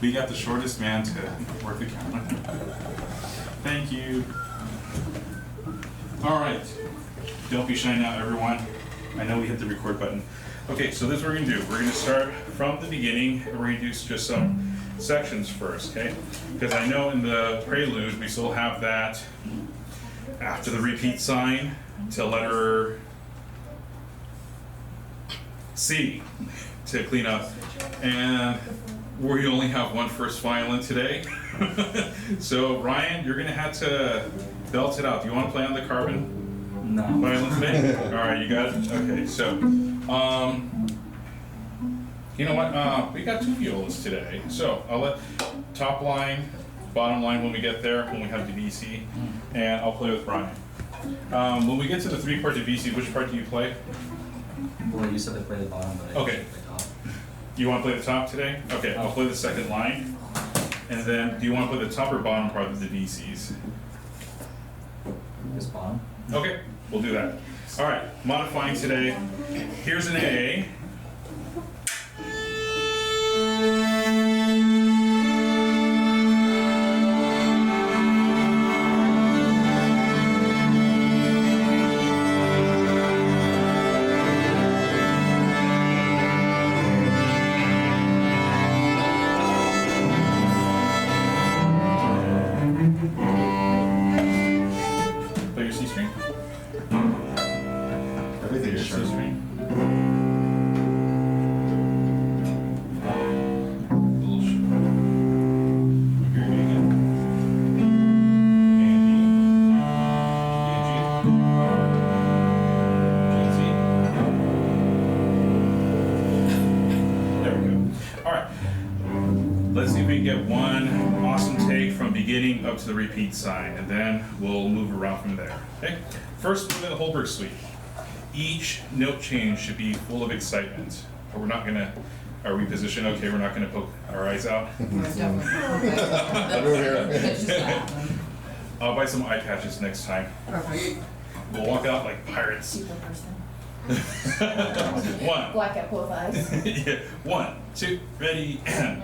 We got the shortest man to work the camera. Thank you. All right. Don't be shy now, everyone. I know we hit the record button. Okay, so this is what we're gonna do. We're gonna start from the beginning, and we're gonna do just some sections first, okay? Because I know in the prelude, we still have that after the repeat sign to letter C to clean up. And we only have one first violin today. So Ryan, you're gonna have to belt it out. Do you wanna play on the carbon No. violin today? All right, you got it? Okay, so, you know what, we got two violas today. So I'll let top line, bottom line when we get there, when we have DVC, and I'll play with Brian. When we get to the 3-part DVC, which part do you play? Well, you said to play the bottom, but I Okay. usually play top. You want to play the top today? Okay, I'll play the second line. And then, do you want to play the top or bottom part of the VCs? This bottom. Okay, we'll do that. All right, modifying today. Here's an A. Play your C string. Everything is C sharp. string. Little sh- Here you go. G, there we go. All right. Let's see if we can get one awesome take from beginning up to the repeat sign, and then we'll move around from there. Okay? First, movement of the Holberg suite. Each note change should be full of excitement. But we're not gonna, are we positioned okay? We're not gonna poke our eyes out? I'll buy some eye patches next time. We'll walk out like pirates. Super person. One. Black out both eyes. Yeah. 1, 2, ready, and.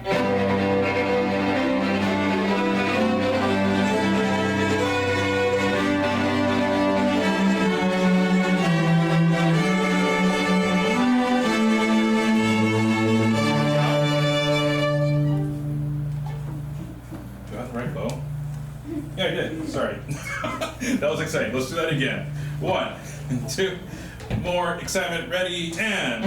Do I have the right bow? Yeah, I did. Sorry. That was exciting. Let's do that again. 1, 2, more excitement. Ready, and.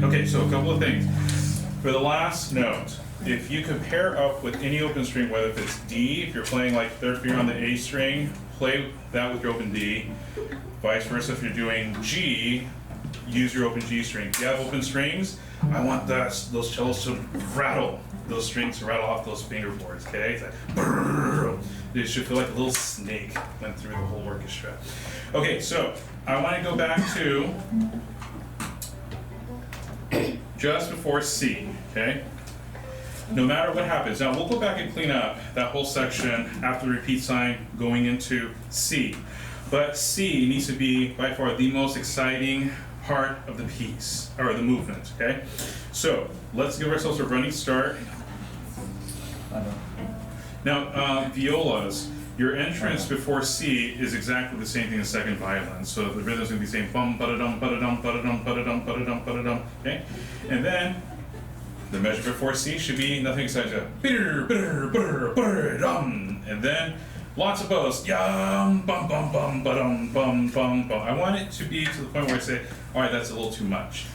Okay, so a couple of things. For the last note, if you compare up with any open string, whether if it's D, if you're playing like third finger on the A string, play that with your open D. Vice versa, if you're doing G, use your open G string. If you have open strings, I want those cellos to rattle, those strings to rattle off those fingerboards, okay? It's like, brrr. It should feel like a little snake went through the whole orchestra. Okay, so I want to go back to just before C, okay? No matter what happens. Now we'll go back and clean up that whole section after the repeat sign going into C. But C needs to be by far the most exciting part of the piece, or the movement, okay? So let's give ourselves a running start. Now, violas, your entrance before C is exactly the same thing as second violin. So the rhythm's gonna be the same, bum, ba-da-dum, ba-da-dum, ba-da-dum, ba-da-dum, ba-da-dum, ba-da-dum, okay? And then the measure before C should be nothing besides a ba-da-dum, and then lots of bows, yum, bum, bum, bum, ba-dum, bum, bum, bum. I want it to be to the point where I say, all right, that's a little too much.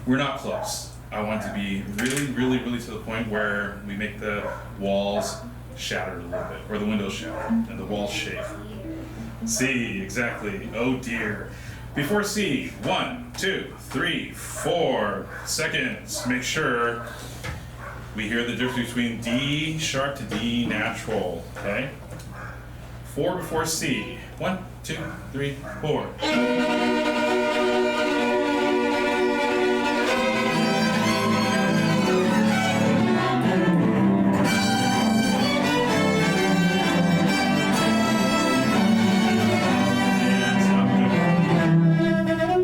We're not close. I want to be really, really, really to the point where we make the walls shatter a little bit, or the windows shatter, and the walls shake. C, exactly. Oh dear. Before C, 1, 2, 3, 4 seconds. Make sure we hear the difference between D sharp to D natural, okay? 4 before C. 1, 2, 3, 4.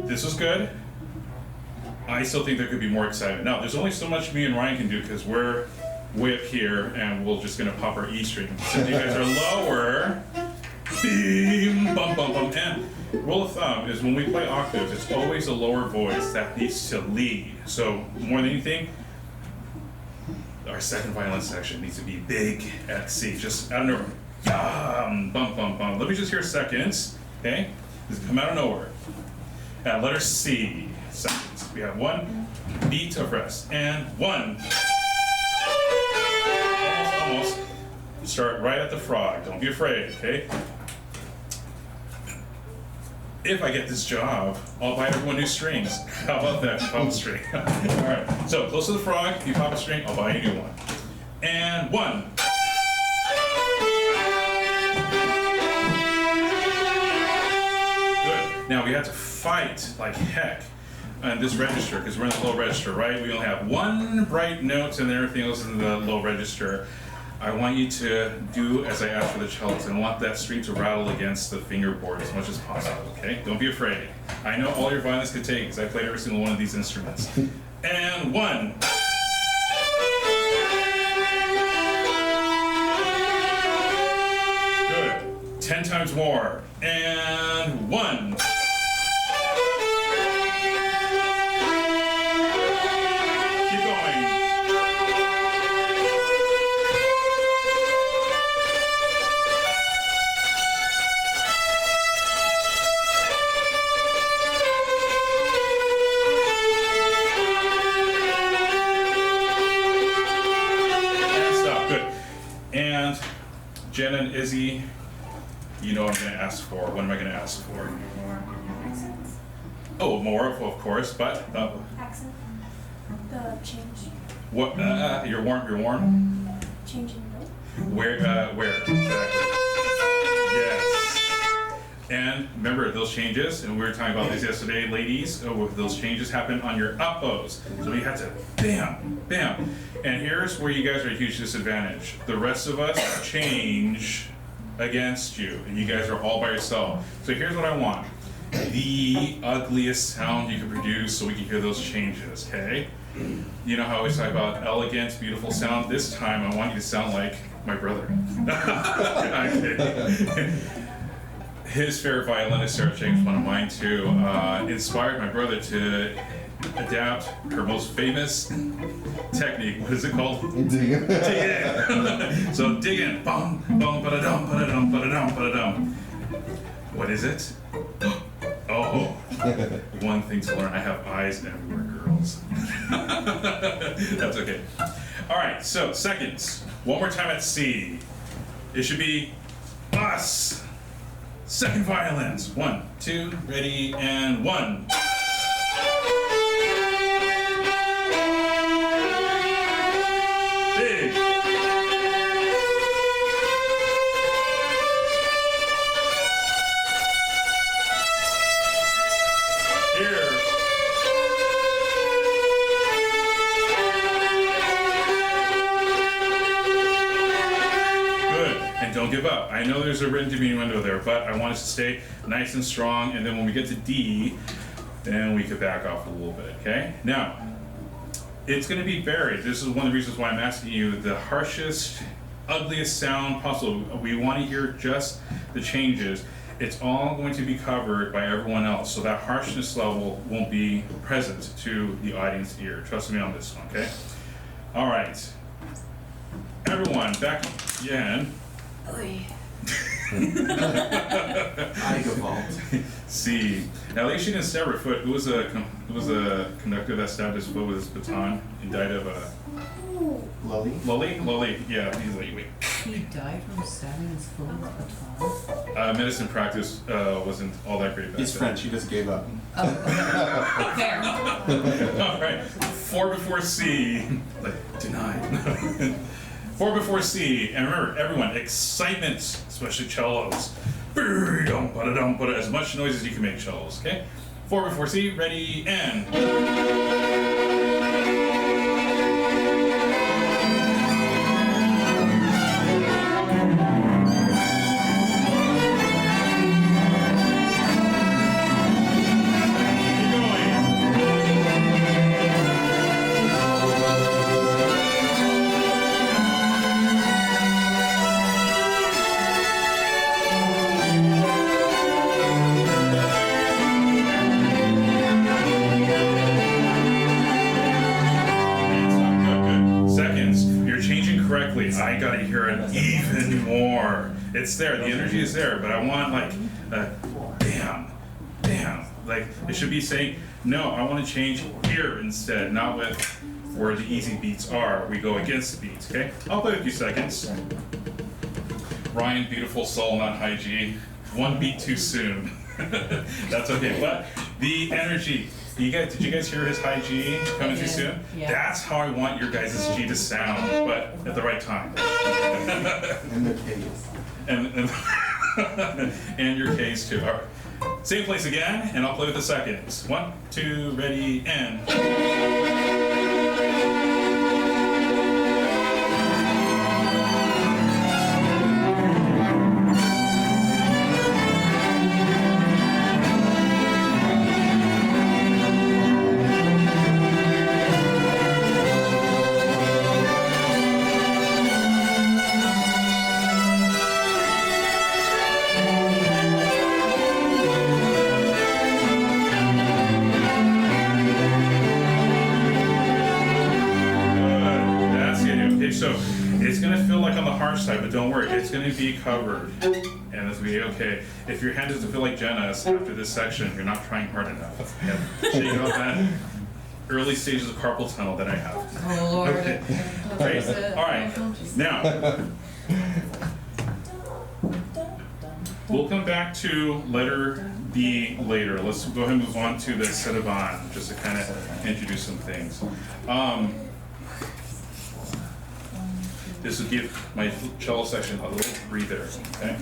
This was good. I still think there could be more excitement. Now, there's only so much me and Ryan can do because we're way up here and we're just gonna pop our E string. Since you guys are lower, beam, bum, bum, bum. And rule of thumb is when we play octaves, it's always a lower voice that needs to lead. So more than anything, our second violin section needs to be big at C. Just out of nowhere, bum, bum, bum. Let me just hear seconds, okay? This come out of nowhere. At letter C, seconds. We have 1 beat of rest, and 1. Almost. Start right at the frog. Don't be afraid, okay? If I get this job, I'll buy everyone new strings. How about that? Pop a string. All right. So close to the frog. If you pop a string, I'll buy you a new one. And 1. Good. Now we have to fight like heck on this register because we're in the low register, right? We only have 1 bright note and everything else is in the low register. I want you to do as I asked for the cellos, and I want that string to rattle against the fingerboard as much as possible, okay? Don't be afraid. I know all your violinists can take because I played every single one of these instruments. And 1. Good. 10 times more. And 1. Jen and Izzy, you know what I'm going to ask for. What am I going to ask for? More accents. Oh, more, of course, but... Accent. The change. What? You're warm? Changing note. Where exactly? Yes. And remember, those changes, and we were talking about this yesterday, ladies, those changes happen on your up bows. So we had to bam, bam. And here's where you guys are at a huge disadvantage. The rest of us change against you, and you guys are all by yourself. So here's what I want. The ugliest sound you can produce so we can hear those changes, okay? You know how I always talk about elegant, beautiful sound? This time I want you to sound like my brother. I'm kidding. His favorite violinist, Sarah Chang, is one of mine too, inspired my brother to adapt her most famous technique. What is it called? Dig in. Dig in. So dig in. Bum, bum, ba-da-dum, ba-da-dum, ba-da-dum, ba-da-dum. What is it? Oh, One thing to learn, I have eyes everywhere, girls. That's okay. All right, so seconds. One more time at C. It should be us. Second violins. 1, 2, ready, and 1. Big. Here. Good. And don't give up. I know there's a written diminuendo there, but I want us to stay nice and strong. And then when we get to D, then we could back off a little bit, okay? Now, it's going to be varied. This is one of the reasons why I'm asking you the harshest, ugliest sound possible. We want to hear just the changes. It's all going to be covered by everyone else, so that harshness level won't be present to the audience ear. Trust me on this one, okay? All right. Everyone, back again. I default. C. Now, at least she didn't stab her foot. Who was a conductor that stabbed his foot with his baton? He died of a... Lily? Lolly? Yeah, he's like, wait. He died from stabbing his foot with a baton. Medicine practice wasn't all that great back He's then. French, he just gave up. Oh, fair. All right, 4 before C. Like, denied. 4 before C. And remember, everyone, excitement, especially cellos. Put as much noise as you can make, cellos, okay? 4 before C, ready, and... I gotta hear it even more. It's there, the energy is there, but I want like, bam, like it should be saying, no, I want to change here instead, not with where the easy beats are. We go against the beats, okay? I'll play a few seconds. Ryan, beautiful soul, not high G. One beat too soon. That's okay, but the energy. Did you guys hear his high G coming too soon? Yeah. That's how I want your guys' G to sound, but at the right time. And the case. And your case too. All right. Same place again, and I'll play with the seconds. 1, 2, ready, and... Side, but don't worry, it's going to be covered, and it's going to be okay. If your hand doesn't feel like Jenna's after this section, you're not trying hard enough. Shake off that early stages of carpal tunnel that I have. Oh Lord. Okay. Great. All right. Now, we'll come back to letter B later. Let's go ahead and move on to the Sedabon, just to kind of introduce some things. This will give my cello section a little breather, okay?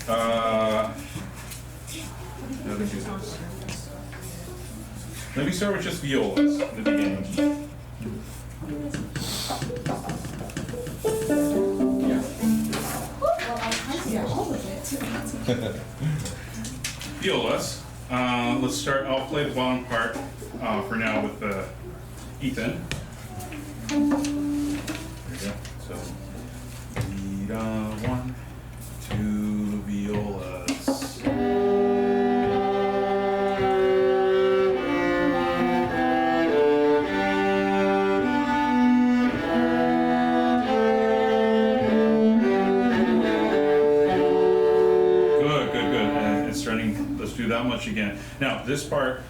How do we do this? Let me start with just violas in the beginning. Violas. Let's start. I'll play the bottom part for now with Ethan. There we go. So, Lira, 1, 2 violas. Good. It's starting. Let's do that one much again. Now, this part,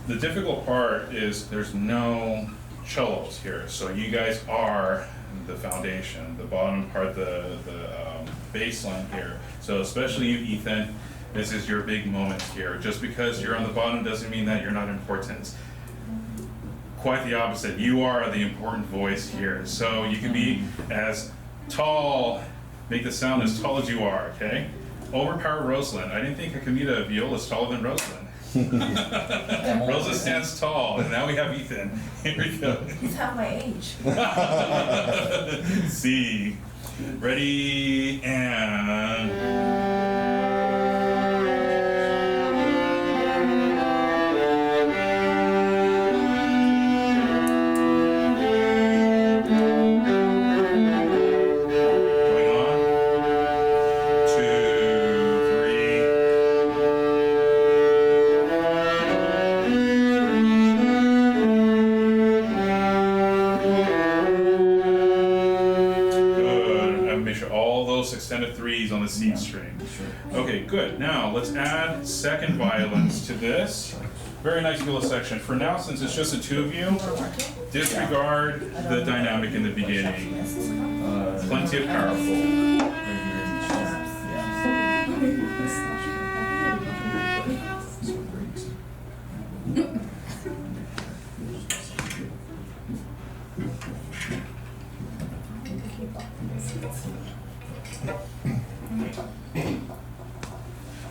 the difficult part is there's no cellos here, so you guys are the foundation, the bottom part, the bass line here. So especially you, Ethan, this is your big moment here. Just because you're on the bottom doesn't mean that you're not important. Quite the opposite. You are the important voice here. So you can be as tall, make the sound as tall as you are, okay? Overpower Rosalind. I didn't think I could meet a viola taller than Rosalind. Rosa stands tall, and now we have Ethan. Here we go. He's half my age. See. Ready, and... extended threes on the C string. Okay, good. Now let's add second violins to this. Very nice viola section. For now, since it's just the two of you, disregard the dynamic in the beginning. Plenty of powerful.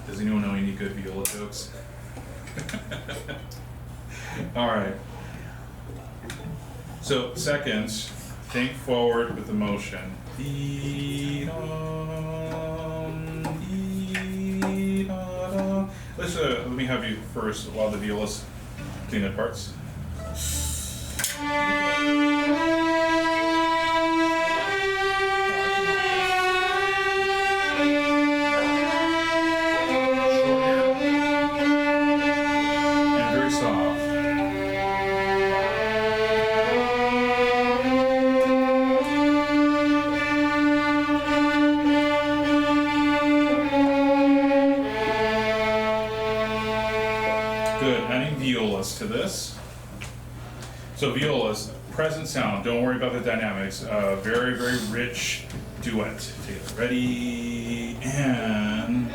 Does anyone know any good viola jokes? All right. So second, think forward with emotion. Let's let me have you first while the violas clean their parts. To this. So violas, present sound, don't worry about the dynamics. Very, very rich duet. Together. Ready, and...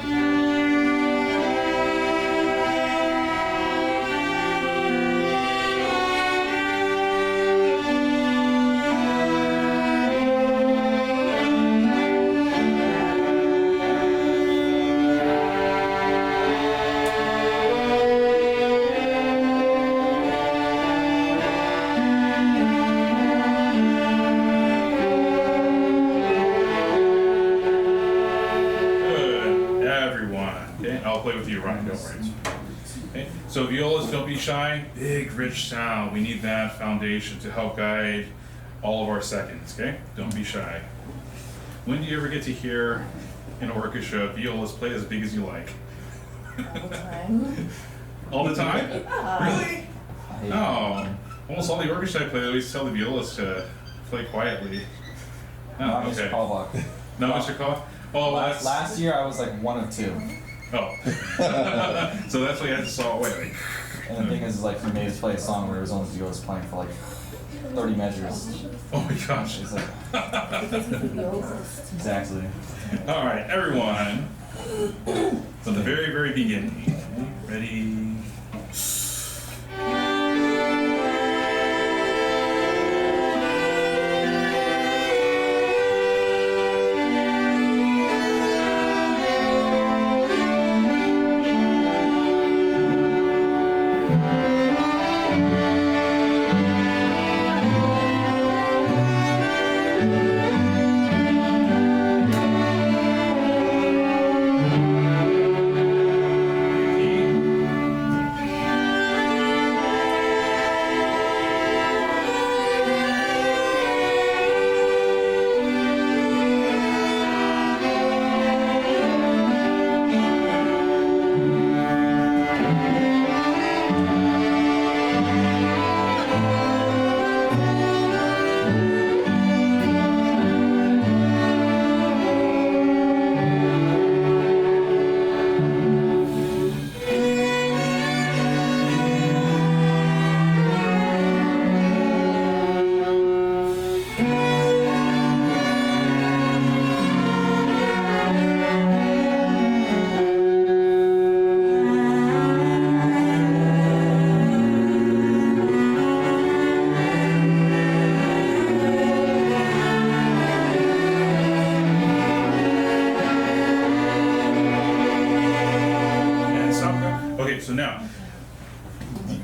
So violas, don't be shy. Big, rich sound. We need that foundation to help guide all of our seconds, okay? Don't be shy. When do you ever get to hear an orchestra violas play as big as you like? All the time. All the time? Yeah. Really? Oh, almost all the orchestra I play, they always tell the violas to play quietly. Oh, okay. No, Mr. Call? Oh, last year I was like 1 of 2. Oh. So that's why you had to saw away. And the thing is, like, he made us play a song where it was only violas playing for like 30 measures. Oh my gosh. It's like, exactly. All right, everyone. From the very, very beginning. Ready?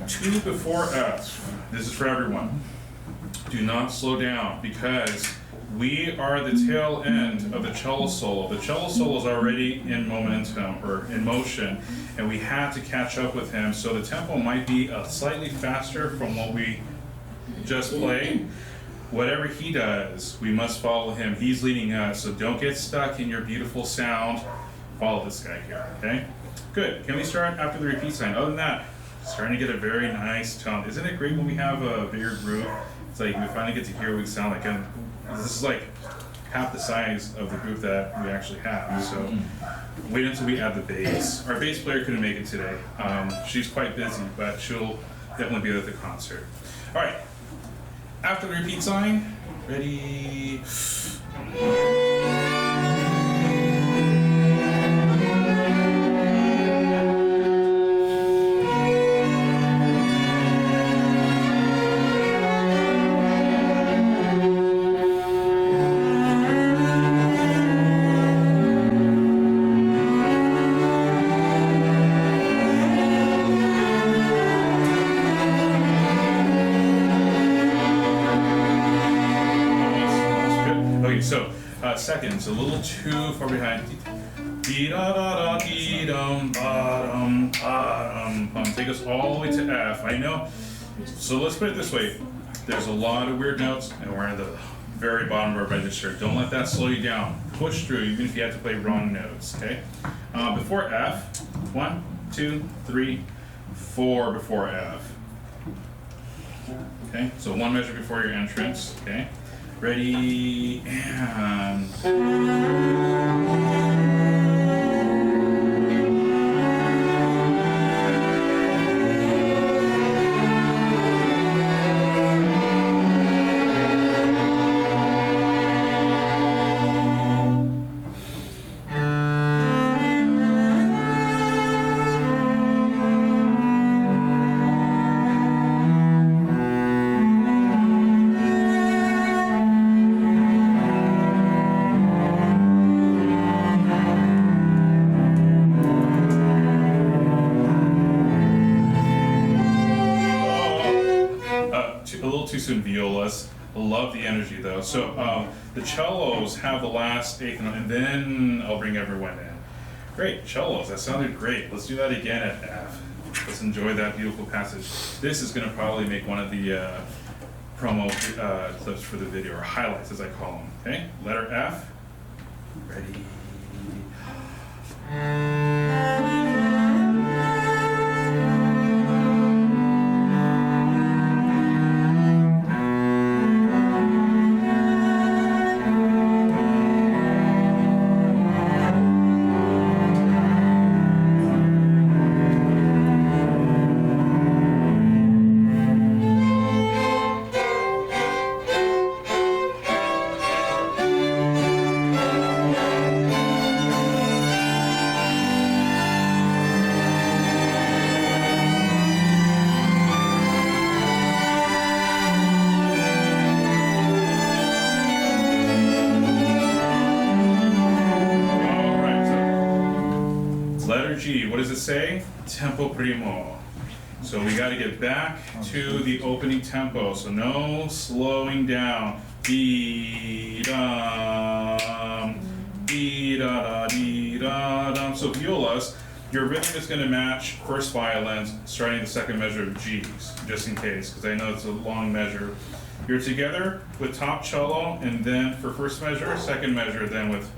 2 before F. This is for everyone. Do not slow down because we are the tail end of the cello solo. The cello solo is already in momentum or in motion, and we had to catch up with him. So the tempo might be slightly faster from what we just played. Whatever he does, we must follow him. He's leading us, so don't get stuck in your beautiful sound. Follow this guy here, okay? Good. Can we start after the repeat sign? Other than that, starting to get a very nice tone. Isn't it great when we have a bigger group? It's like we finally get to hear what we sound like. And this is like half the size of the group that we actually have. So wait until we add the bass. Our bass player couldn't make it today. She's quite busy, but she'll definitely be at the concert. All right. After the repeat sign, ready? Seconds, a little too far behind. Dee da da da dee dum ba dum ba dum. Take us all the way to F. I know. So let's put it this way: there's a lot of weird notes, and we're at the very bottom of our register. Don't let that slow you down. Push through, even if you have to play wrong notes. Okay. Before F, 1, 2, 3, 4 before F. Okay. So one measure before your entrance. Okay. Ready, and... too soon violas. Love the energy though. So the cellos have the last eighth note, and then I'll bring everyone in. Great, cellos, that sounded great. Let's do that again at F. Let's enjoy that beautiful passage. This is gonna probably make one of the promo clips for the video, or highlights as I call them, okay? Letter F, ready. G, what does it say? Tempo primo. So we got to get back to the opening tempo. So no slowing down. Dee dum, dee da da dee da dum. So violas, your rhythm is going to match first violins, starting the second measure of G's, just in case, because I know it's a long measure. You're together with top cello, and then for first measure, second measure, then with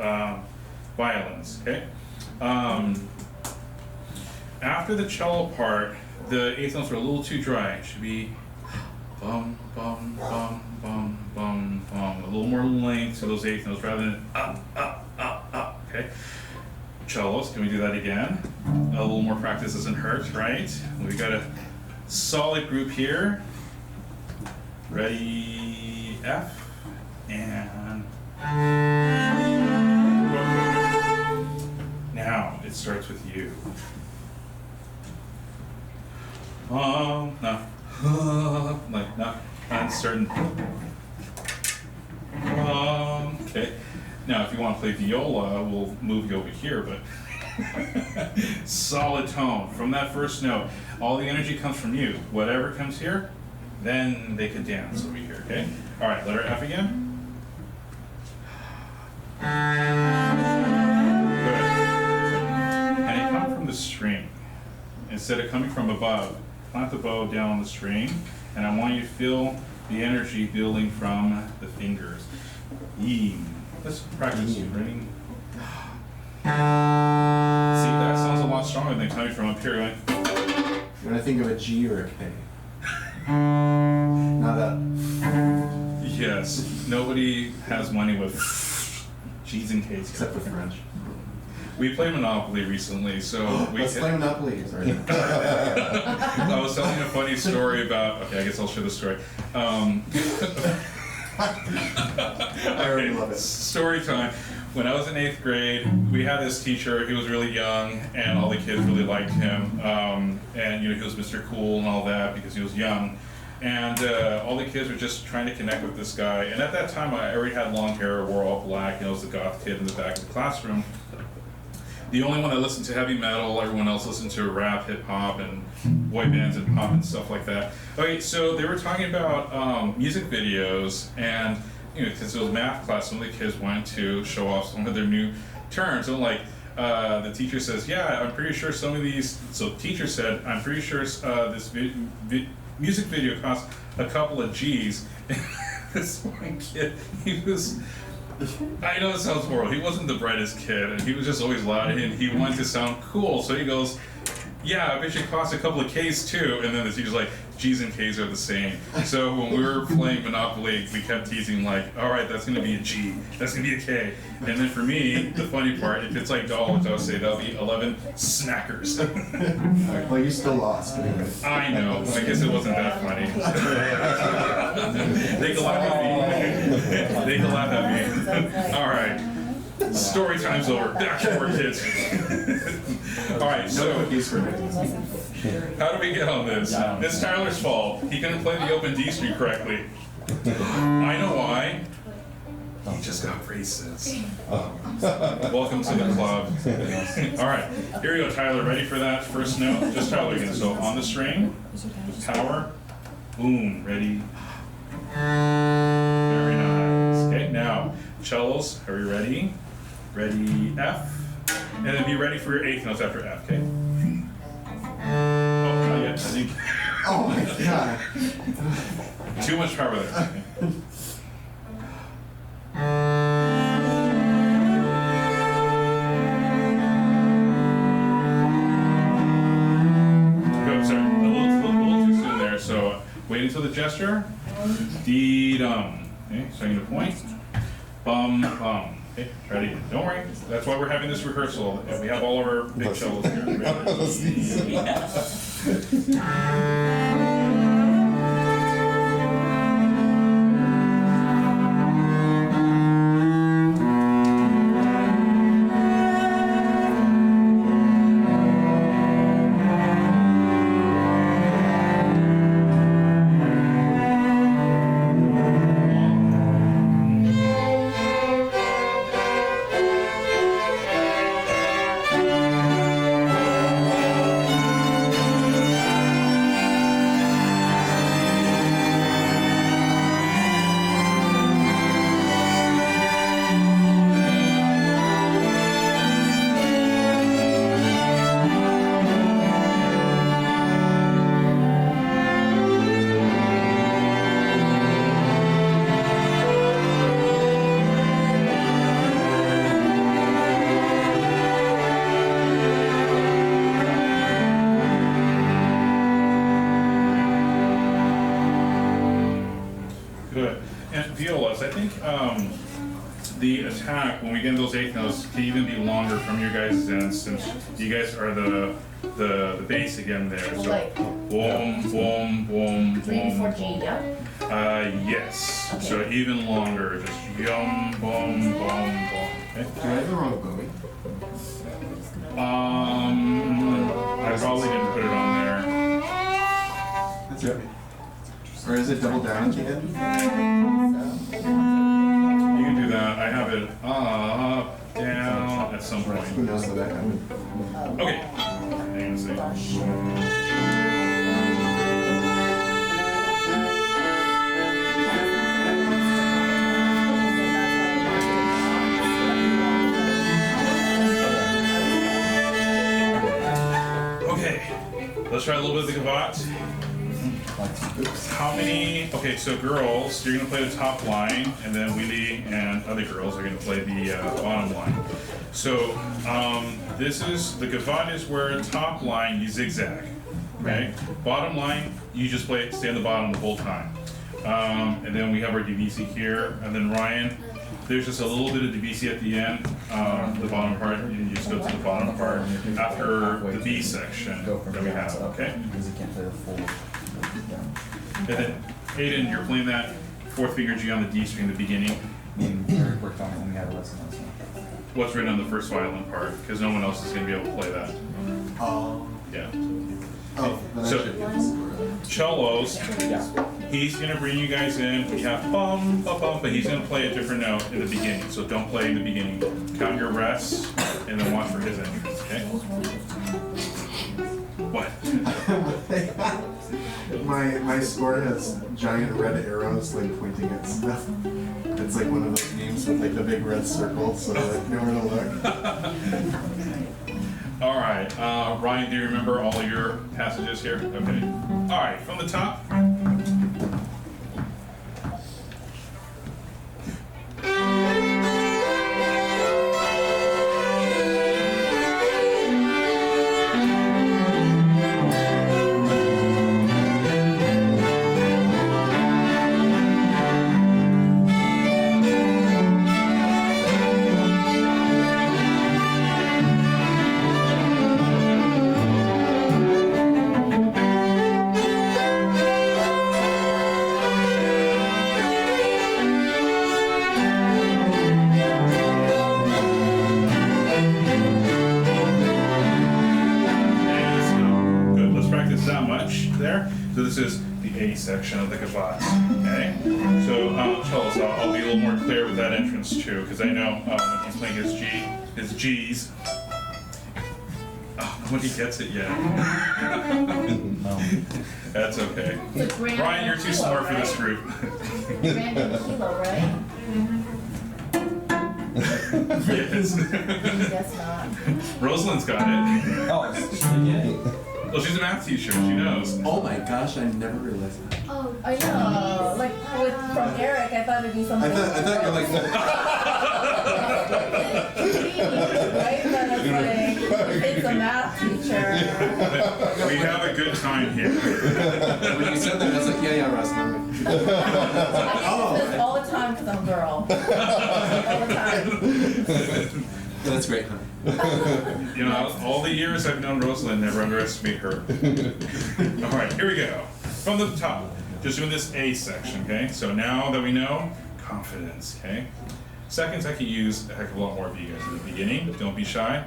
violins. Okay. After the cello part, the eighth notes are a little too dry. It should be bum, bum, bum, bum, bum, bum. A little more length to those eighth notes rather than up, up, up, up. Okay? Cellos, can we do that again? A little more practice doesn't hurt, right? We got a solid group here. Ready, F, and... Now, it starts with you. No, like not uncertain. Okay. Now, if you want to play viola, we'll move you over here. But Solid tone from that first note. All the energy comes from you. Whatever comes here, then they could dance over here, okay? All right, letter F again. Good. And it comes from the string. Instead of coming from above, plant the bow down on the string, and I want you to feel the energy building from the fingers. E. Let's practice ready? See, that sounds a lot stronger than coming from up here. Like, You want to think of a G or a K? Not a. yes, nobody has money with G's and K's. Except the French. We played Monopoly recently, so we Let's play Monopoly. Sorry. I was telling a funny story about. Okay, I guess I'll share the story. I already love it. Story time. When I was in 8th grade, we had this teacher. He was really young, and all the kids really liked him. And he was Mr. Cool and all that because he was young. And all the kids were just trying to connect with this guy. And at that time, I already had long hair, wore all black. I was the goth kid in the back of the classroom. The only one that listened to heavy metal. Everyone else listened to rap, hip hop, and boy bands and pop and stuff like that. Okay, so they were talking about music videos, and because it was math class, some of the kids wanted to show off some of their new terms. And the teacher says, "Yeah, I'm pretty sure some of these." So the teacher said, "I'm pretty sure this music video costs a couple of G's." This one kid, he was. I know it sounds horrible. He wasn't the brightest kid, and he was just always loud, and he wanted to sound cool. So he goes, "Yeah, I bet you it costs a couple of K's too." And then the teacher's like, "G's and K's are the same." So when we were playing Monopoly, we kept teasing like, "All right, that's gonna be a G. That's gonna be a K." And then for me, the funny part, if it's like dollars, I would say that'll be 11 snackers. Well, you still lost. Anyway. I know. I guess it wasn't that funny. They can laugh at me. They can laugh at me. All right. Story time's over. Back to work, kids. All right, No so cookies for me. how do we get on this? It's Tyler's fault. He couldn't play the open D string correctly. I know why. He just got braces. Welcome to the club. All right, here we go, Tyler. Ready for that first note? Just Tyler again. So on the string, power, boom, ready. Very nice. Okay, now cellos. Are you ready? Ready, F, and then be ready for your 8th notes after F. Okay. Oh, not yet. I think Oh my god. too much power there. Okay. Good, sorry, a little too soon there. So wait until the gesture. Dee-dum. Okay, starting to point. Bum, bum. Okay, ready? Don't worry. That's why we're having this rehearsal. And we have all of our big cellos here. Good. And violas, I think the attack, when we get in those 8th notes, can even be longer from your guys' end, since you guys are the bass again there. So, Like- boom, boom, boom, 3 boom, 4 G, boom. yeah? Yes. Okay. So even longer, just yum, boom, boom, boom. Okay. Do I have the wrong Bowie? I probably didn't put it on there. That's okay. Or is it double down at the end? You can do that. I have it up, down at some point. Who knows how that happened? Okay. Hang on a second. Okay. Let's try a little bit of the gavotte. How many? Okay, so girls, you're gonna play the top line, and then Willie and other girls are gonna play the bottom line. So this is the gavotte is where top line you zigzag, okay? Bottom line you just play stay on the bottom the whole time. And then we have our divisi here, and then Ryan. There's just a little bit of divisi at the end, the bottom part, and you just go to the bottom part after the B section that we have, okay? Because you can't play the full. And then, Aiden, you're playing that fourth finger G on the D string in the beginning. Me and Eric worked on it when we had a lesson last night. What's written on the first violin part, because no one else is going to be able to play that. Yeah. Oh, then I So- should get this. Cellos, Yeah. he's going to bring you guys in. We have bum, bum, bum, but he's going to play a different note in the beginning. So don't play in the beginning. Count your rests, and then watch for his entrance, okay? What? My score has giant red arrows like pointing at stuff. It's like one of those games with like the big red circle, so like know where to look. All right, Ryan, do you remember all your passages here? Okay. All right, from the top. So this is the A section of the gavotte, okay? So Charles, I'll be a little more clear with that entrance too, because I know when he's playing his G's. Oh, nobody gets it yet. That's okay. Brian, you're too smart for this group. Random kilo, right? Yes. Guess not. Rosalind's got it. Oh, it's just the beginning. Well, she's a math teacher. She knows. Oh my gosh, I never realized that. Oh, I know. Like from Eric, I thought it'd be something. I thought you're like. Right? But it's like, it's a math teacher. We have a good time here. When you said that, I was like, yeah, Russ. I get this all the time because I'm a girl. All the time. Yeah, that's great, huh? You know, all the years I've known Rosalind, never underestimate her. All right, here we go. From the top, just doing this A section, okay? So now that we know, confidence, okay? Seconds, I could use a heck of a lot more of you guys in the beginning. Don't be shy.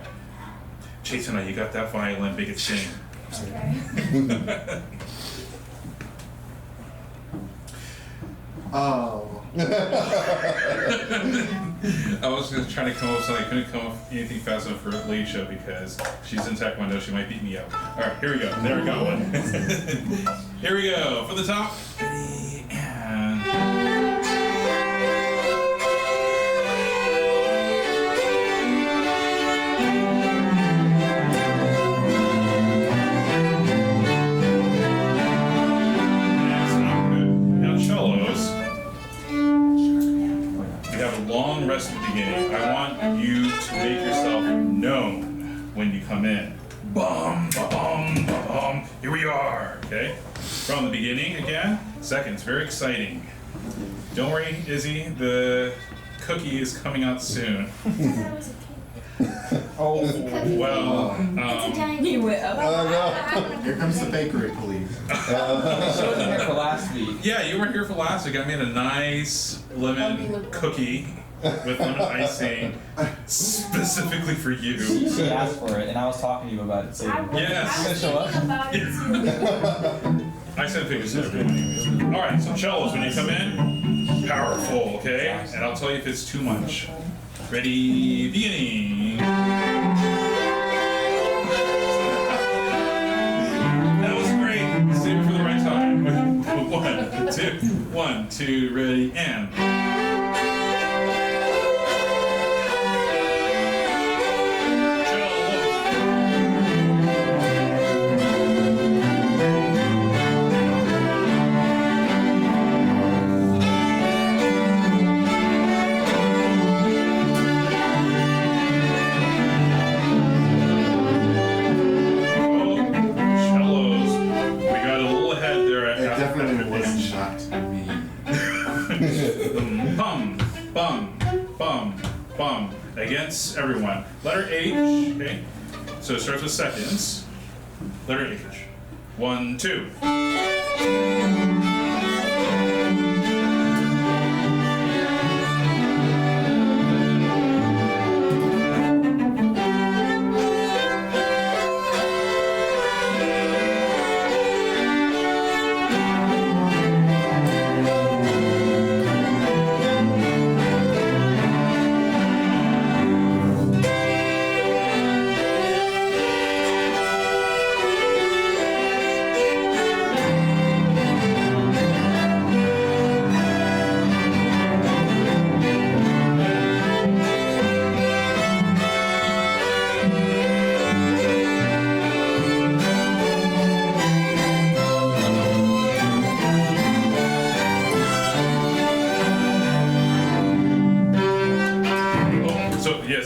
Chase tonight, you got that violin, make it sing. okay. Oh. I was just trying to come up with something. I couldn't come up with anything fast enough for Alicia because she's in Taekwondo. She might beat me up. All right, here we go. There we go. Here we go. For the top. Ready, and... That's not good. Now, cellos. We have a long rest at the beginning. I want you to make yourself known when you come in. Bum, ba-bum, ba-bum. Here we are, okay? From the beginning again. Seconds, very exciting. Don't worry, Izzy, the cookie is coming out soon. I thought it was a cake. Oh, Well, It's a giant He went up. Here comes the bakery police. I wasn't here for last week. yeah, you weren't here for last week. I made a nice lemon cookie with lemon icing specifically for you. She asked for it, and I was talking to you about it too. Yes. I was thinking about it too. I sent pictures to everybody. All right, so cellos, when you come in, powerful, okay? And I'll tell you if it's too much. Ready, beginning. That was great. Save it for the right time. 1, 2, ready, and. Bum against everyone. Letter H, okay? So it starts with seconds. Letter H. 1, 2.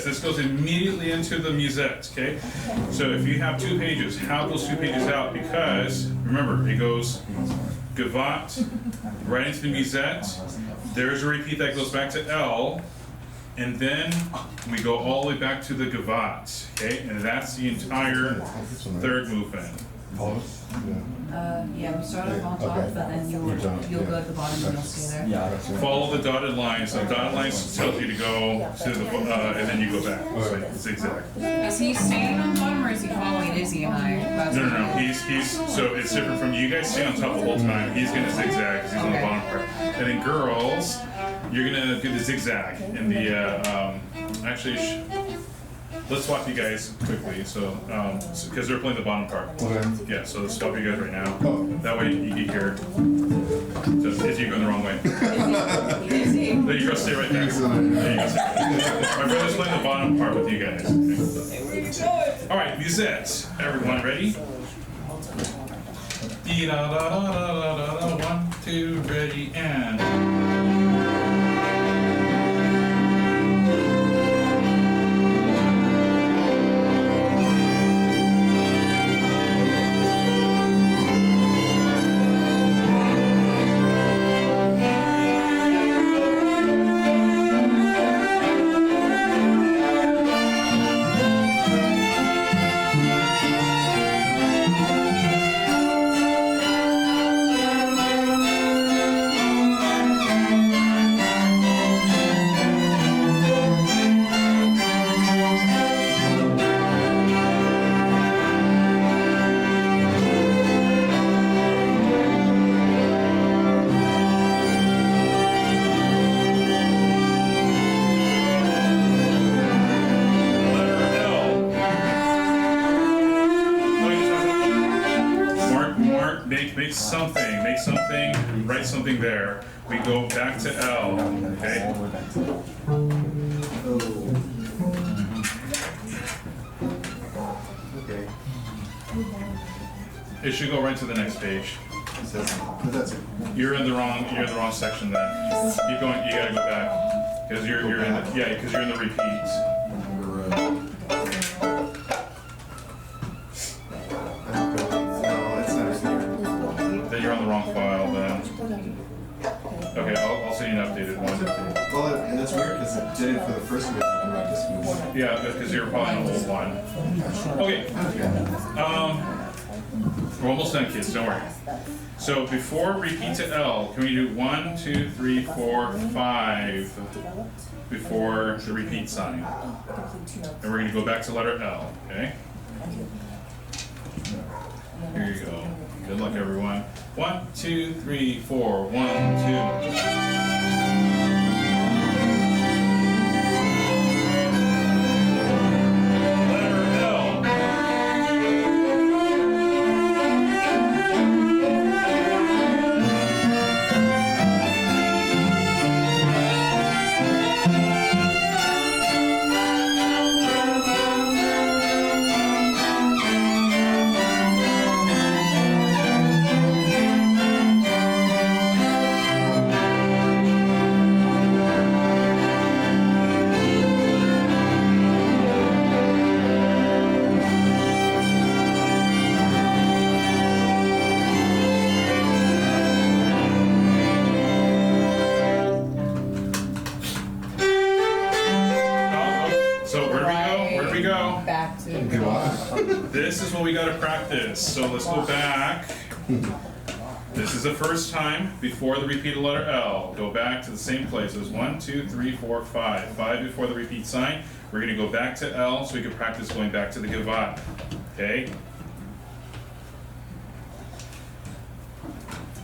This goes immediately into the musette, okay? So if you have 2 pages, have those 2 pages out because, remember, it goes gavotte, right into the musette. There's a repeat that goes back to L, and then we go all the way back to the gavotte, okay? And that's the entire third movement. Yeah, we start up on top, but then you'll go to the bottom and you'll stay there. Yeah. Follow the dotted lines. The dotted lines tells you to go to the, and then you go back. So zigzag. Is he staying on bottom or is he following Izzy and I? No. He's so it's different from you guys stay on top the whole time. He's gonna zigzag because he's on the bottom part. And then girls, you're gonna do the zigzag in the actually. Let's swap you guys quickly, so because they're playing the bottom part. Okay. Yeah, so let's swap you guys right now. Oh. That way you can hear. So if you're going the wrong way, Izzy. there you go. Stay right there. There you go. My brother's playing the bottom part with you guys. All right, musette. Everyone ready? Dee da da da da da da. 1, 2, ready, and. Make something, write something there. We go back to L, okay? Okay. It should go right to the next page. That's it. You're in the wrong section then. Keep going, you gotta go back. Because you're in the repeats. Then you're on the wrong file then. Okay, I'll send you an updated one. Well, and it's weird because it did it for the first movie, and I just moved. Yeah, because you're probably on the old one. Okay. We're almost done, kids, don't worry. So before repeat to L, can we do 1, 2, 3, 4, 5 before the repeat sign? And we're gonna go back to letter L, okay? Here you go. Good luck, everyone. 1, 2, 3, 4. 1, 2. have to. Come on. This is what we gotta practice. So let's go back. This is the first time before the repeated letter L. Go back to the same place. It was 1, 2, 3, 4, 5. 5 before the repeat sign. We're gonna go back to L so we can practice going back to the Gavotte. Okay?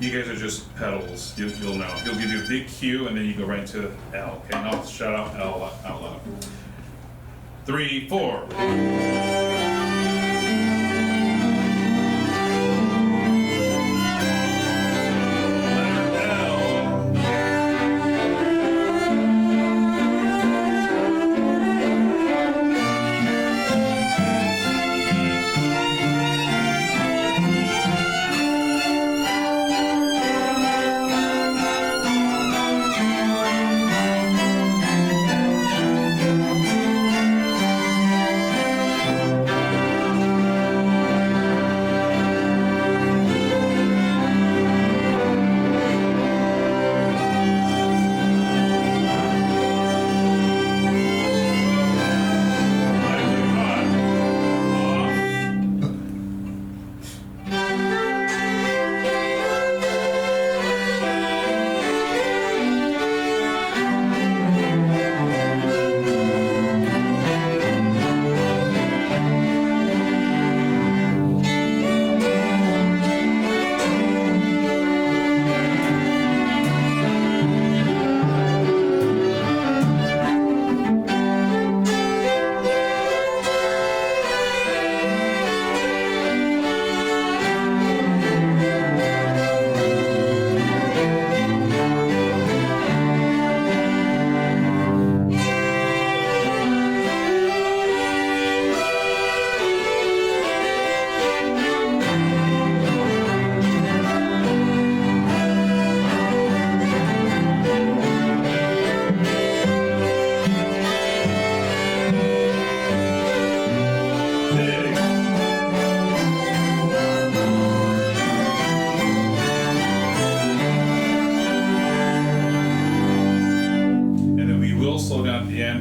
You guys are just pedals. You'll know. He'll give you a big cue and then you go right into L. Okay, now let's shout out L out loud. 3, 4.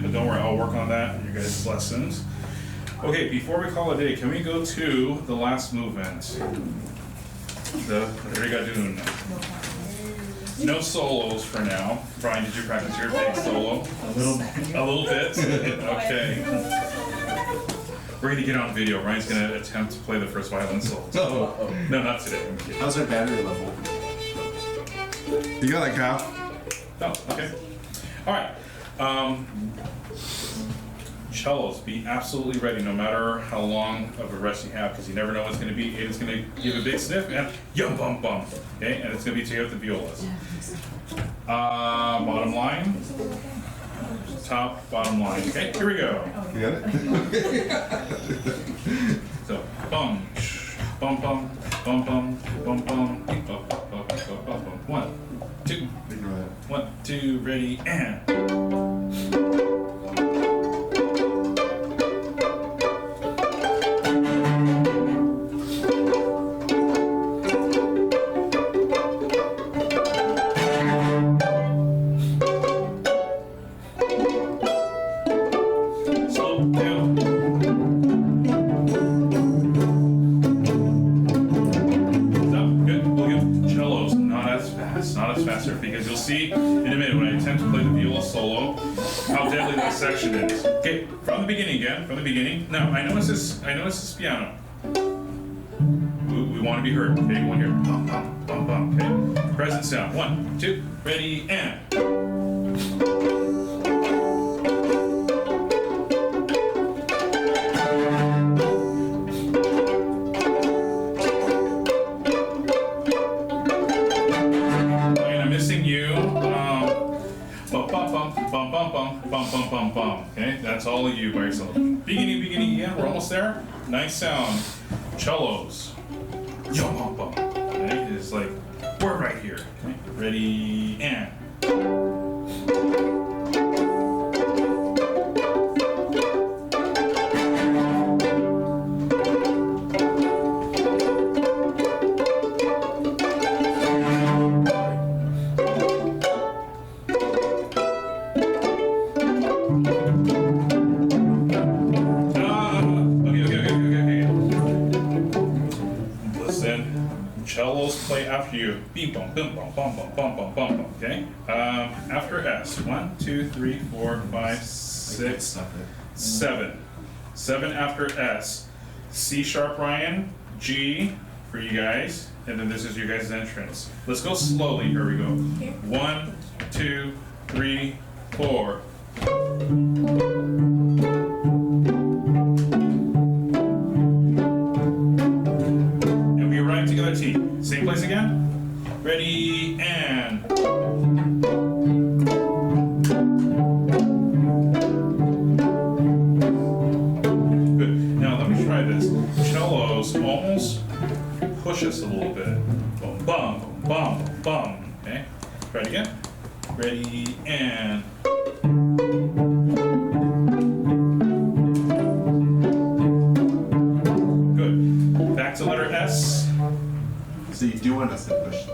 But don't worry, I'll work on that in your guys' lessons. Okay, before we call it a day, can we go to the last movement? The Rigadoon. No solos for now. Brian, did you practice your big solo? A little bit. A little bit? Okay. We're gonna get on video. Brian's gonna attempt to play the first violin solo. Oh. No, not today. How's our battery level? You got it, Kyle. Oh, okay. All right. Cellos, be absolutely ready no matter how long of a rest you have, because you never know what's going to be. It's going to give a big sniff and yum bum bum. Okay, and it's going to be together with the violas. Bottom line, top, bottom line. Okay, here we go. You got it? So bum, bum bum, bum bum, bum bum, bum bum bum bum bum. 1, 2, 1, 2, ready, and. Because you'll see in a minute when I attempt to play the viola solo how deadly that section is. Okay, from the beginning again, from the beginning. Now I know it's this piano. We want to be heard. Okay, we want to hear bum bum bum bum. Okay, present sound. 1, 2, ready, and. Okay, that's all of you by yourself. Beginning, yeah, we're almost there. Nice sound. Cellos. Yum bum bum. Okay, it's like, we're right here. Okay, ready, and. do beep bum bum bum bum bum bum bum bum bum. Okay. After S, 1, 2, 3, 4, 5, 6, Stop it. 7. 7 after S. C sharp, Ryan. G for you guys, and then this is your guys' entrance. Let's go slowly. Here we go. 1, 2, 3, 4. And we arrive together T. Same place again. Ready and. Good. Now let me try this. Cellos almost push us a little bit. Bum bum bum bum. Okay. Try it again. Ready and. Good. Back to letter S. So you do want us to push.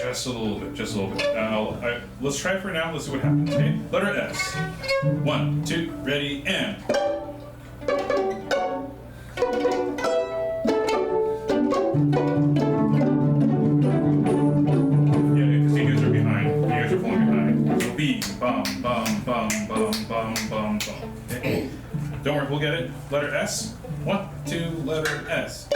Just a little bit, just a little bit. Let's try it for now. Let's see what happens. Okay. Letter S. 1, 2, ready, and. Yeah, because you guys are behind. You guys are falling behind. So B, bum, bum, bum, bum, bum, bum, bum. Okay. Don't worry, we'll get it. Letter S. 1, 2, letter S.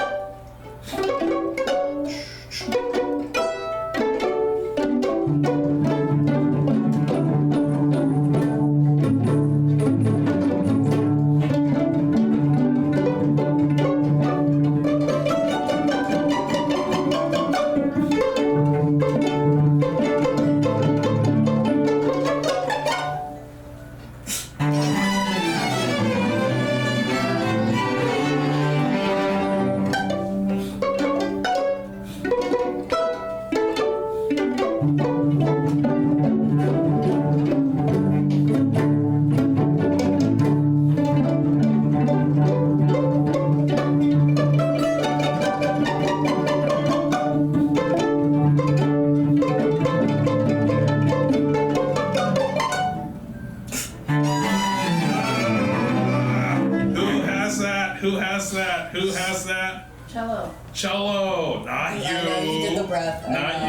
Who has that? Cello. Cello, not you. I know you did the breath. I Not know.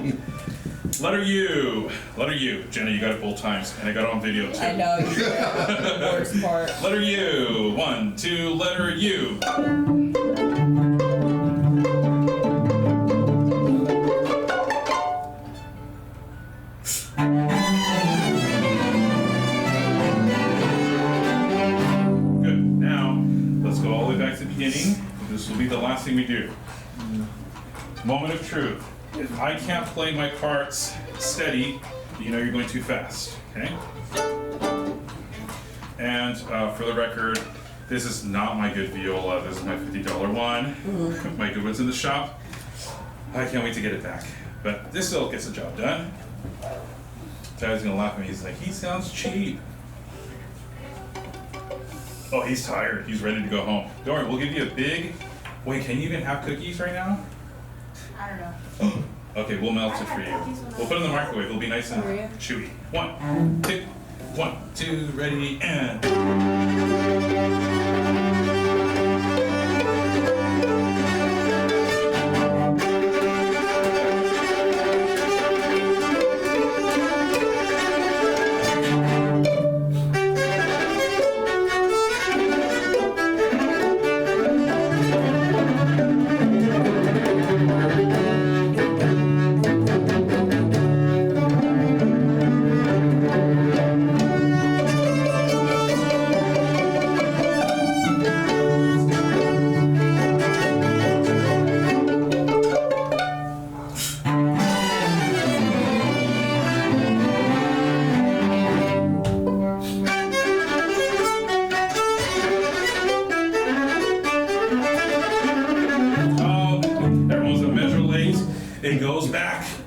you. Letter U. Letter U. Jenna, you got it both times, and I got it on video too. I know you did. The worst part. Letter U. 1, 2, letter U. Good. Now, let's go all the way back to the beginning. This will be the last thing we do. Moment of truth. If I can't play my parts steady, you know you're going too fast, okay? And for the record, this is not my good viola. This is my $50 one. My good one's in the shop. I can't wait to get it back. But this still gets the job done. Tyler's gonna laugh at me. He's like, he sounds cheap. Oh, he's tired. He's ready to go home. Don't worry, we'll give you a big... Wait, can you even have cookies right now? I don't know. Okay, we'll melt it for you. We'll put it in the microwave. It'll be nice and chewy. 1, 2, 1, 2, ready, and...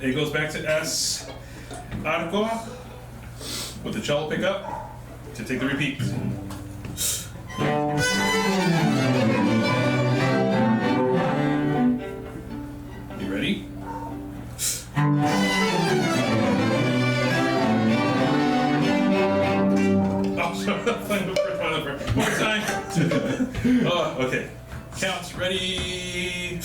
It goes back to S. Arco with the cello pickup to take the repeat. You ready? Oh, sorry, playing the first one. One more time. Oh, okay. Count. Ready.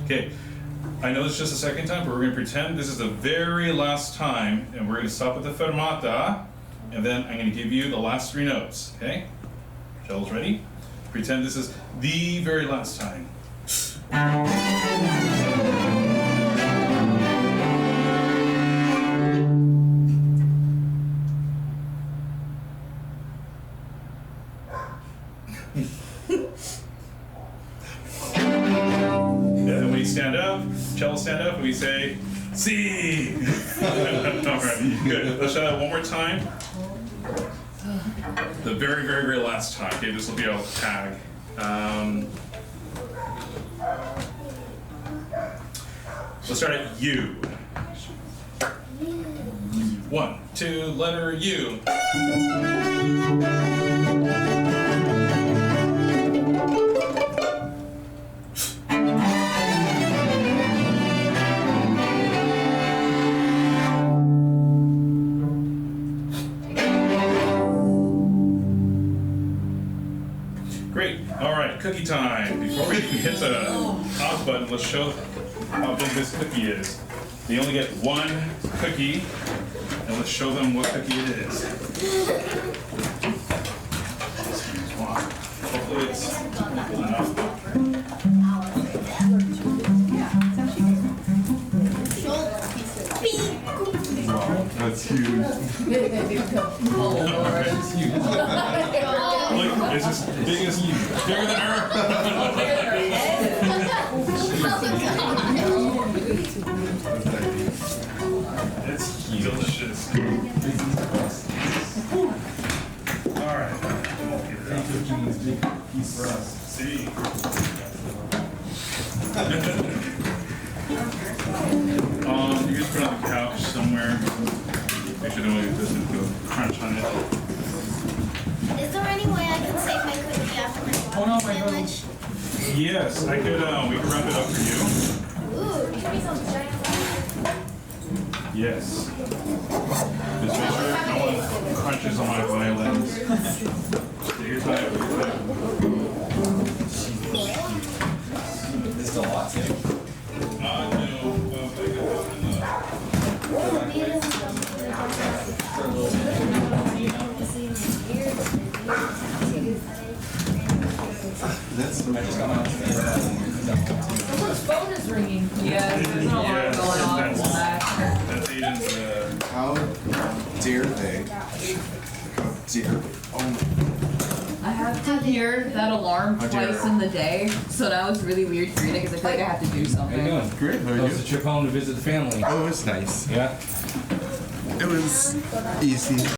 Okay, I know it's just the second time, but we're gonna pretend this is the very last time, and we're gonna stop at the fermata, and then I'm gonna give you the last three notes, okay? Shell's ready? Pretend this is the very last time. And then we stand up, cello stand up, and we say, "See." All right, good. Let's try that one more time. The very, very, very last time. Okay, this will be our tag. Let's start at U. 1, 2, letter U. Great. All right, cookie time. Before we hit the off button, let's show how big this cookie is. They only get one cookie, and let's show them what cookie it is. Wow. Hopefully it's cool enough. That's huge. Look, it's as big as you. Bigger than her. It's delicious. All right. See. You just put it on the couch somewhere. Make sure no one doesn't go crunch on it. Is there any way I can save my cookie after my sandwich? Yes, I could. We could wrap it up for Ooh, give me some giant you. Yes. Just make sure no one crunches on my violins. Here's my. This is a lot too. No. That's the I just got my Someone's phone is ringing. Yeah, there's an alarm Yes, going on in the back. That's Aiden's. How dare they? How dare they? Oh I have to hear that alarm How dare twice her. in the day, so now it's really weird for me because I feel like I have to do How you something. doing? my. Great, how are That was you? a trip home to visit the family. Oh, it was nice. Yeah? It was easy.